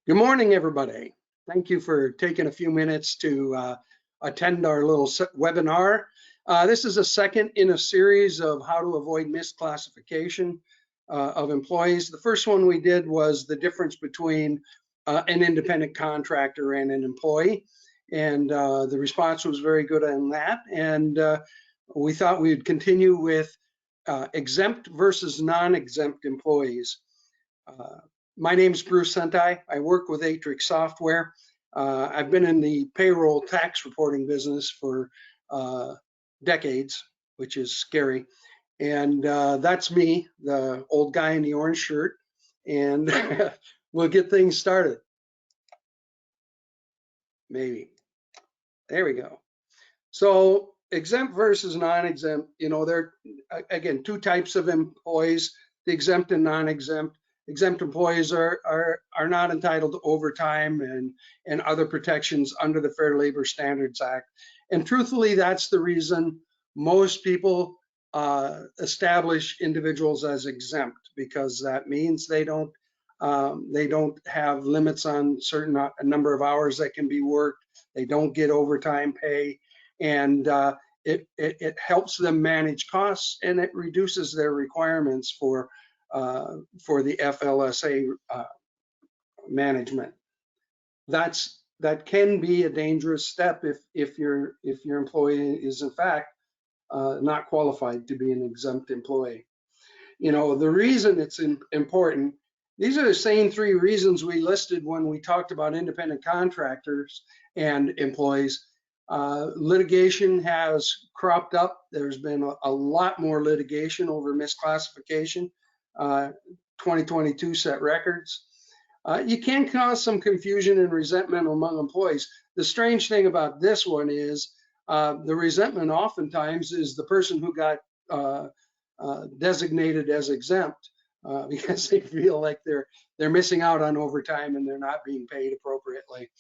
Good morning, everybody. Thank you for taking a few minutes to attend our little webinar. This is a second in a series of how to avoid misclassification of employees. The first one we did was the difference between an independent contractor and an employee. And the response was very good on that. And we thought we'd continue with exempt versus non-exempt employees. My name is Bruce Sentai. I work with Atrix Software. I've been in the payroll tax reporting business for decades, which is scary. And that's me, the old guy in the orange shirt. And we'll get things started. Maybe. There we go. So exempt versus non-exempt, there are, again, two types of employees, the exempt and non-exempt. Exempt employees are not entitled to overtime and other protections under the Fair Labor Standards Act. And truthfully, that's the reason most people establish individuals as exempt, because that means they don't have limits on a number of hours that can be worked. They don't get overtime pay, and it helps them manage costs, and it reduces their requirements for the FLSA management. That can be a dangerous step if your employee is in fact not qualified to be an exempt employee. The reason it's important, these are the same three reasons we listed when we talked about independent contractors and employees. Litigation has cropped up. There's been a lot more litigation over misclassification. 2022 set records. You can cause some confusion and resentment among employees. The strange thing about this one is the resentment oftentimes is the person who got designated as exempt because they feel like they're missing out on overtime and they're not being paid appropriately.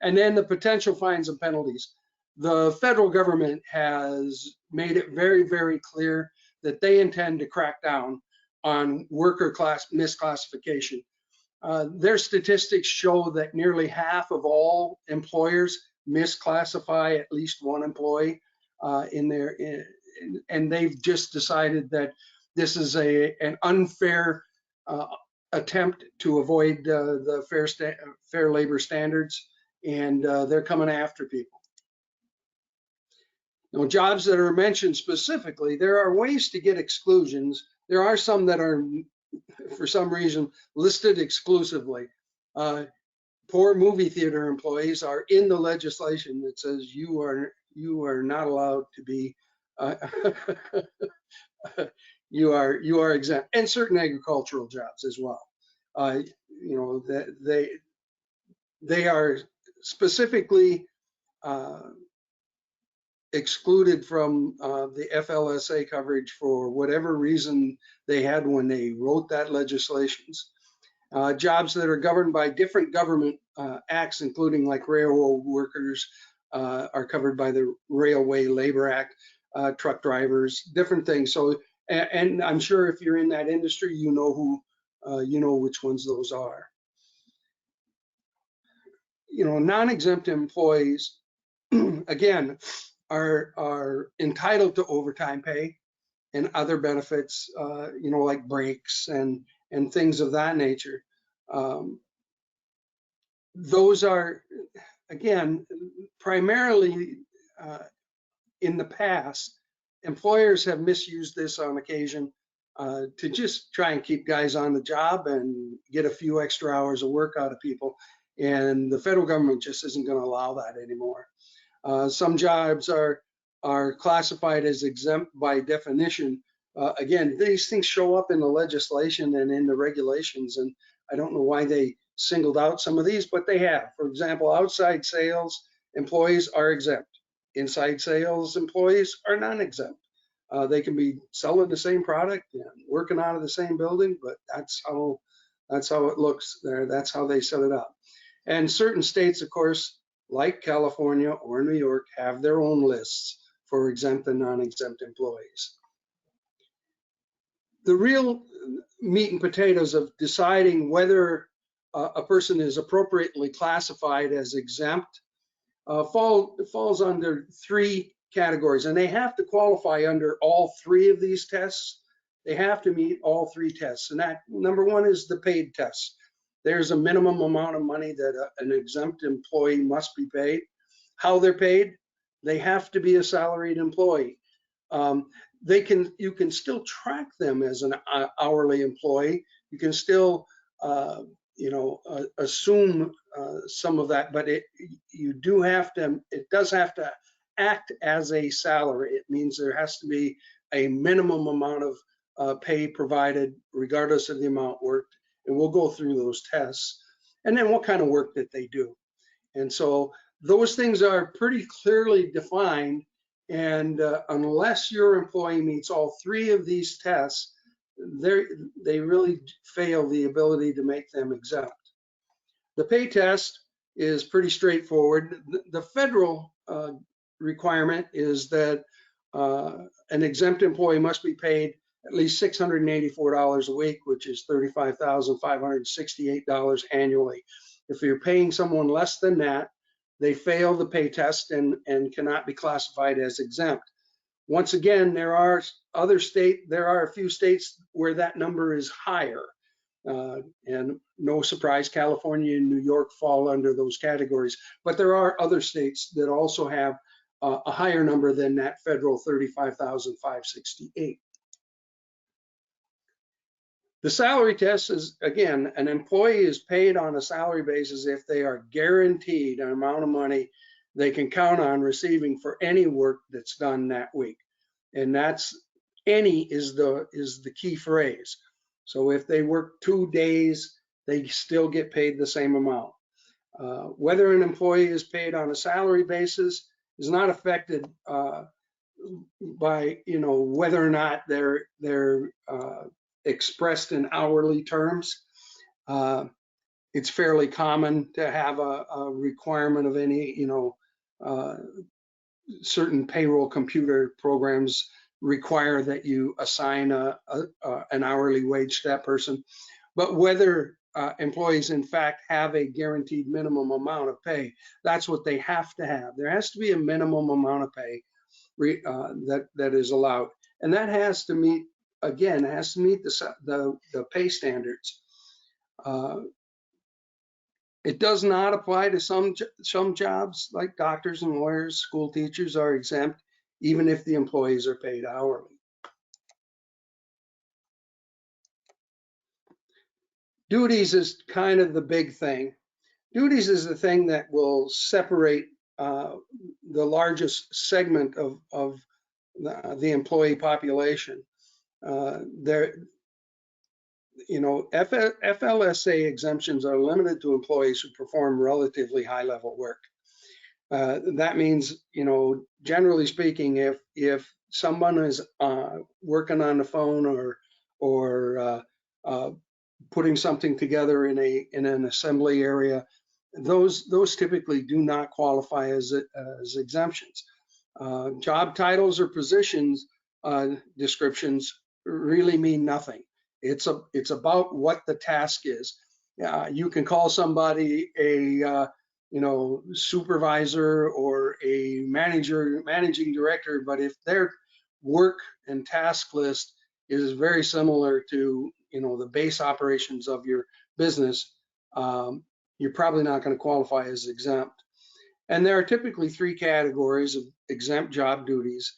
And then the potential fines and penalties. The federal government has made it very, very clear that they intend to crack down on worker class misclassification. Their statistics show that nearly half of all employers misclassify at least one employee and they've just decided that this is an unfair attempt to avoid the fair labor standards, and they're coming after people. Jobs that are mentioned specifically, there are ways to get exclusions. There are some that are, for some reason, listed exclusively. Poor movie theater employees are in the legislation that says you are not allowed to be, you are exempt, and certain agricultural jobs as well. They are specifically excluded from the FLSA coverage for whatever reason they had when they wrote that legislations. Jobs that are governed by different government acts, including like railroad workers, are covered by the Railway Labor Act, truck drivers, different things. So, and I'm sure if you're in that industry, you know which ones those are. Non-exempt employees, again, are entitled to overtime pay and other benefits, like breaks and things of that nature. Those are, again, primarily in the past, employers have misused this on occasion to just try and keep guys on the job and get a few extra hours of work out of people. And the federal government just isn't going to allow that anymore. Some jobs are classified as exempt by definition. Again, these things show up in the legislation and in the regulations, and I don't know why they singled out some of these, but they have. For example, outside sales employees are exempt. Inside sales employees are non-exempt. They can be selling the same product and working out of the same building, but that's how it looks there. That's how they set it up. And certain states, of course, like California or New York, have their own lists for exempt and non-exempt employees. The real meat and potatoes of deciding whether a person is appropriately classified as exempt falls under three categories, and they have to qualify under all three of these tests. They have to meet all three tests, and that number one is the paid test. There's a minimum amount of money that an exempt employee must be paid. How they're paid, they have to be a salaried employee. You can still track them as an hourly employee. You can still assume some of that, but it does have to act as a salary. It means there has to be a minimum amount of pay provided regardless of the amount worked. And we'll go through those tests. And then what kind of work that they do. And so those things are pretty clearly defined. And unless your employee meets all three of these tests, they really fail the ability to make them exempt. The pay test is pretty straightforward. The federal requirement is that an exempt employee must be paid at least $684 a week, which is $35,568 annually. If you're paying someone less than that, they fail the pay test and cannot be classified as exempt. Once again, there are a few states where that number is higher. And no surprise, California and New York fall under those categories. But there are other states that also have a higher number than that federal 35,568. The salary test is, again, an employee is paid on a salary basis if they are guaranteed an amount of money they can count on receiving for any work that's done that week. And that's any is the key phrase. So if they work 2 days, they still get paid the same amount. Whether an employee is paid on a salary basis is not affected by whether or not they're expressed in hourly terms. It's fairly common to have a requirement of any certain payroll computer programs require that you assign an hourly wage to that person. But whether employees in fact have a guaranteed minimum amount of pay, that's what they have to have. There has to be a minimum amount of pay that is allowed, and that has to meet, again, has to meet the pay standards. It does not apply to some jobs, like doctors and lawyers. School teachers are exempt, even if the employees are paid hourly. Duties is kind of the big thing. Duties is the thing that will separate the largest segment of the employee population. FLSA exemptions are limited to employees who perform relatively high-level work. That means, generally speaking, if someone is working on the phone or putting something together in an assembly area, those typically do not qualify as exemptions. Job titles or positions descriptions really mean nothing. It's about what the task is. You can call somebody a supervisor or a managing director, but if their work and task list is very similar to the base operations of your business, you're probably not going to qualify as exempt. And there are typically three categories of exempt job duties: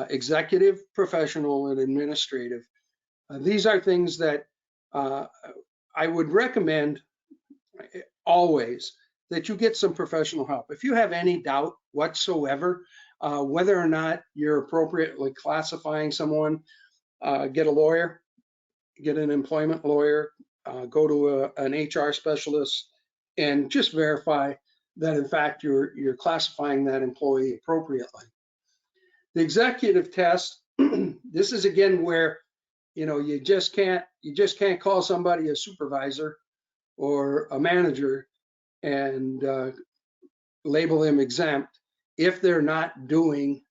executive, professional, and administrative. These are things that I would recommend always that you get some professional help. If you have any doubt whatsoever whether or not you're appropriately classifying someone, get a lawyer, get an employment lawyer, go to an HR specialist, and just verify that in fact you're classifying that employee appropriately. The executive test, this is again where you just can't call somebody a supervisor or a manager and label them exempt if they're not doing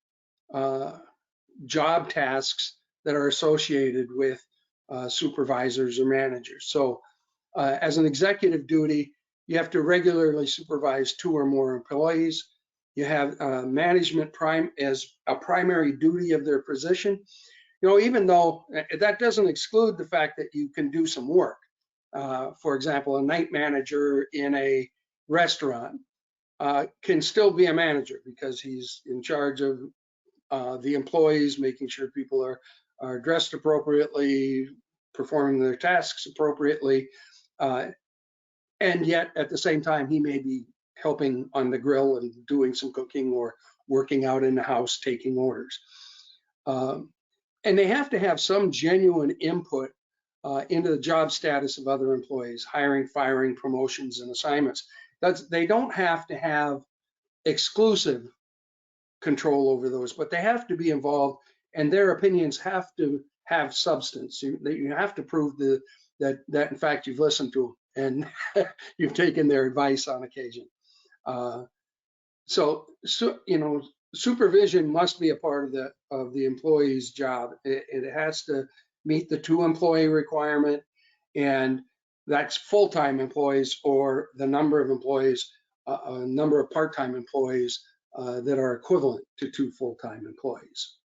job tasks that are associated with supervisors or managers. So As an executive duty, you have to regularly supervise 2 or more employees. You have management as a primary duty of their position. You know, even though that doesn't exclude the fact that you can do some work. For example, a night manager in a restaurant can still be a manager because he's in charge of the employees, making sure people are dressed appropriately, performing their tasks appropriately, and yet at the same time he may be helping on the grill and doing some cooking or working out in the house taking orders. And they have to have some genuine input into the job status of other employees, hiring, firing, promotions, and assignments. They don't have to have exclusive control over those, but they have to be involved, and their opinions have to have substance. You have to prove that in fact you've listened to them and you've taken their advice on occasion. So you know, supervision must be a part of the employee's job. It has to meet the 2-employee requirement, and that's full-time employees or the number of employees, a number of part-time employees that are equivalent to 2 full-time employees.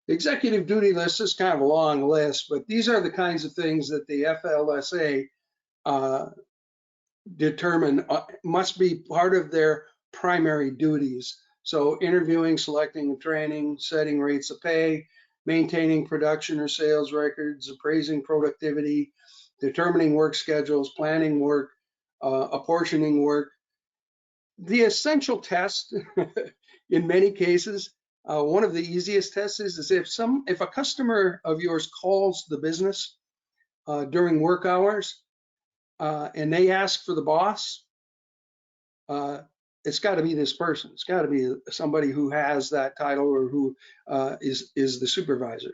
The executive duty list is kind of a long list, but these are the kinds of things that the FLSA determine must be part of their primary duties. So interviewing, selecting, and training, setting rates of pay, maintaining production or sales records, appraising productivity, determining work schedules, planning work, apportioning work. The essential test in many cases, one of the easiest tests is if a customer of yours calls the business during work hours and they ask for the boss, it's got to be this person. It's got to be somebody who has that title or who is the supervisor.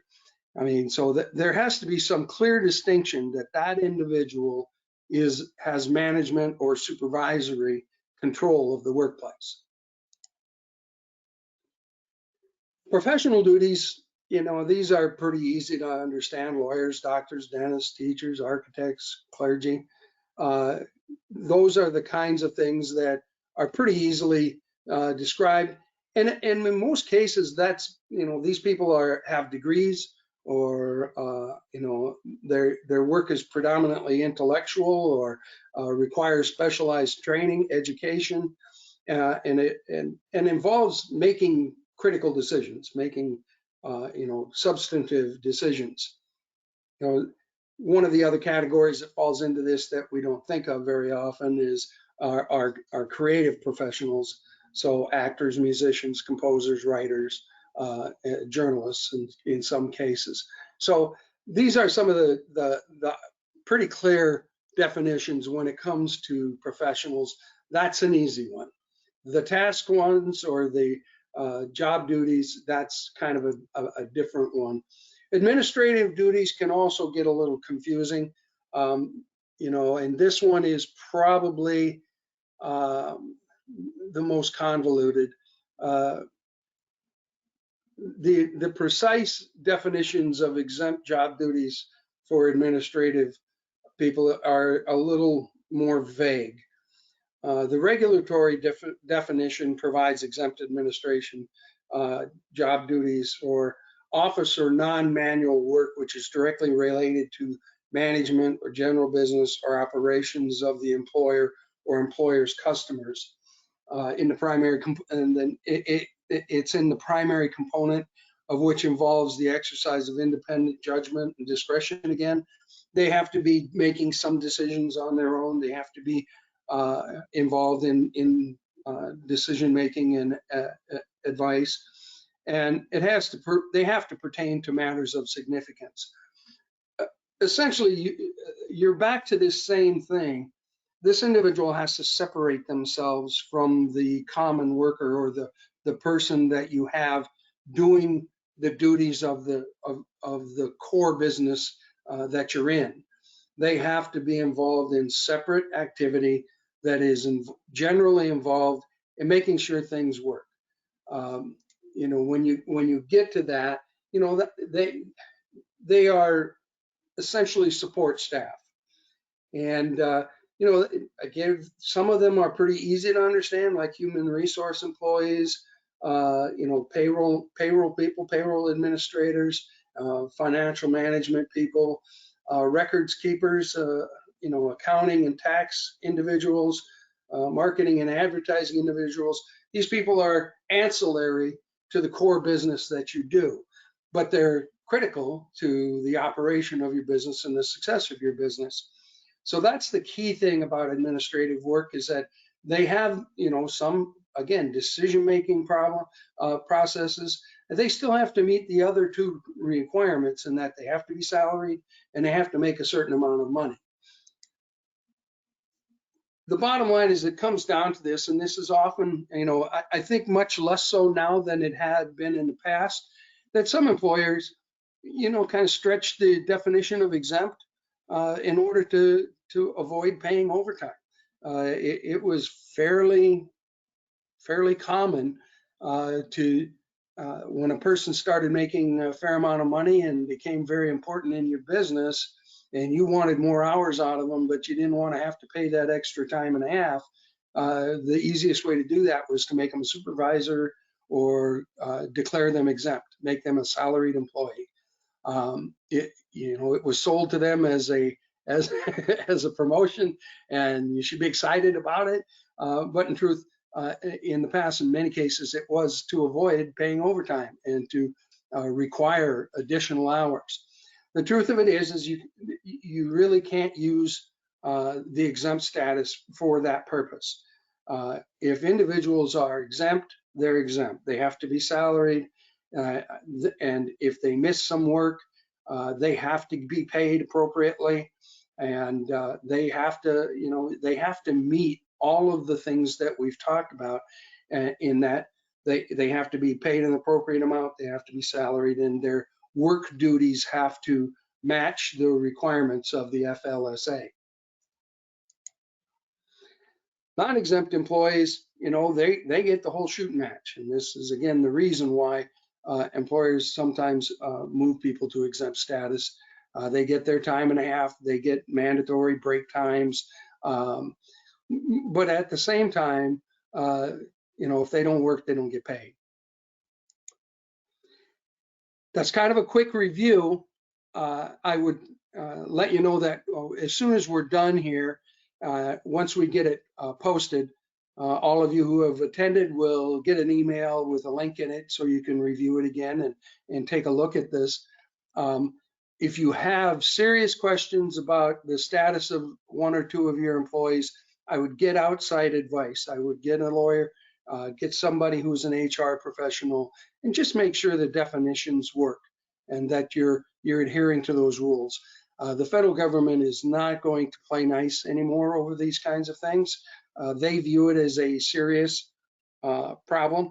I mean, so there has to be some clear distinction that individual has management or supervisory control of the workplace. Professional duties, you know, these are pretty easy to understand. Lawyers, doctors, dentists, teachers, architects, clergy. Those are the kinds of things that are pretty easily described. And in most cases, that's, you know, these people have degrees, or you know, their work is predominantly intellectual or requires specialized training, education, and involves making critical decisions, making you know, substantive decisions. You know, one of the other categories that falls into this that we don't think of very often is our creative professionals. So actors, musicians, composers, writers, journalists in some cases. So these are some of the pretty clear definitions when it comes to professionals. That's an easy one. The task ones or the job duties, that's kind of a different one. Administrative duties can also get a little confusing, you know, and this one is probably the most convoluted. The precise definitions of exempt job duties for administrative people are a little more vague. The regulatory definition provides exempt administration job duties for office or non-manual work, which is directly related to management or general business or operations of the employer or employer's customers. In the primary, and then it's in the primary component, of which involves the exercise of independent judgment and discretion. Again, they have to be making some decisions on their own. They have to be involved in decision making and advice, and they have to pertain to matters of significance. Essentially, you're back to this same thing. This individual has to separate themselves from the common worker or the person that you have doing the duties of the core business that you're in. They have to be involved in separate activity that is generally involved in making sure things work. You know, when you get to that, you know, they are essentially support staff. And you know, again, some of them are pretty easy to understand, like human resource employees, you know, payroll people, payroll administrators, financial management people, records keepers, you know, accounting and tax individuals, marketing and advertising individuals. These people are ancillary to the core business that you do, but they're critical to the operation of your business and the success of your business. So that's the key thing about administrative work, is that they have, you know, some, again, decision-making processes. And they still have to meet the other two requirements, in that they have to be salaried and they have to make a certain amount of money. The bottom line is, it comes down to this, and this is often, you know, I think much less so now than it had been in the past, that some employers, you know, kind of stretch the definition of exempt in order to avoid paying overtime. It was fairly common to when a person started making a fair amount of money and became very important in your business, and you wanted more hours out of them, but you didn't want to have to pay that extra time and a half, the easiest way to do that was to make them a supervisor, or declare them exempt, make them a salaried employee. You know, it was sold to them as a as a promotion, and you should be excited about it. But in truth, in the past, in many cases, it was to avoid paying overtime and to require additional hours. The truth of it is you really can't use the exempt status for that purpose. If individuals are exempt, they're exempt. They have to be salaried, and if they miss some work, they have to be paid appropriately, and they have to, you know, they have to meet all of the things that we've talked about, in that they have to be paid an appropriate amount, they have to be salaried, and their work duties have to match the requirements of the FLSA. Non-exempt employees, you know, they get the whole shooting match, and this is again the reason why employers sometimes move people to exempt status. They get their time and a half, they get mandatory break times, but at the same time, you know, if they don't work, they don't get paid. That's kind of a quick review. I would let you know that as soon as we're done here, once we get it posted, all of you who have attended will get an email with a link in it so you can review it again and take a look at this. If you have serious questions about the status of one or two of your employees, I would get outside advice. I would get a lawyer, get somebody who's an HR professional, and just make sure the definitions work and that you're adhering to those rules. The federal government is not going to play nice anymore over these kinds of things. They view it as a serious problem,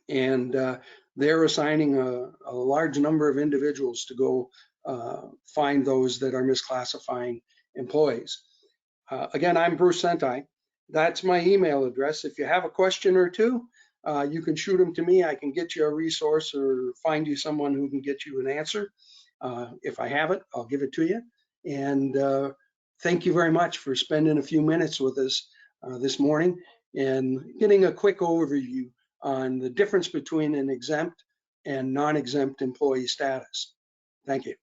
and they're assigning a large number of individuals to go find those that are misclassifying employees. Again, I'm Bruce Sentai. That's my email address. If you have a question or two, you can shoot them to me. I can get you a resource or find you someone who can get you an answer. If I have it, I'll give it to you. And thank you very much for spending a few minutes with us this morning and getting a quick overview on the difference between an exempt and non-exempt employee status. Thank you.